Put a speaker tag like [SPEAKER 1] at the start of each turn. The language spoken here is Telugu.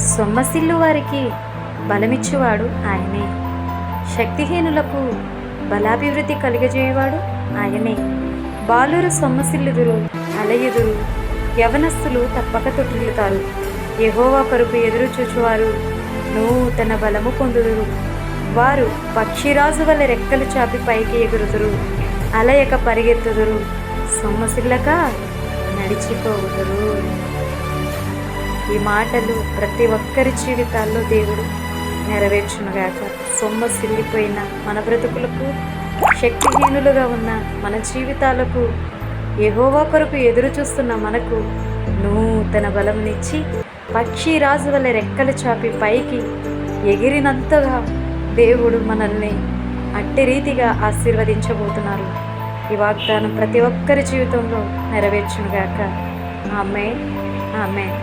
[SPEAKER 1] సొమ్మసిల్లు వారికి బలమిచ్చువాడు ఆయనే. శక్తిహీనులకు బలాభివృద్ధి కలిగజేయువాడు ఆయనే. బాలురు సొమ్మసిల్లుదురు, అలయుదురు, యవనస్తులు తప్పక తొట్టిల్లుతారు. యెహోవా కొరకు ఎదురు చూచువారు నూతన బలము పొందుదురు. వారు పక్షిరాజు వలె రెక్కలు చాపి పైకి ఎగురుదురు, అలయక పరిగెత్తుదురు, సొమ్మసిల్లక నడిచిపోవుదురు. ఈ మాటలు ప్రతి ఒక్కరి జీవితాల్లో దేవుడు నెరవేర్చునుగాక. సొమ్మసిల్లిపోయిన మన బ్రతుకులకు, శక్తిహీనులుగా ఉన్న మన జీవితాలకు, యెహోవా కొరకు ఎదురు చూస్తున్న మనకు నూతన బలమునిచ్చి పక్షిరాజు వలె రెక్కలు చాపి పైకి ఎగిరినంతగా దేవుడు మనల్ని అట్టి రీతిగా ఆశీర్వదించబోతున్నారు. ఈ వాగ్దానం ప్రతి ఒక్కరి జీవితంలో నెరవేర్చునుగాక. ఆమేన్, ఆమేన్.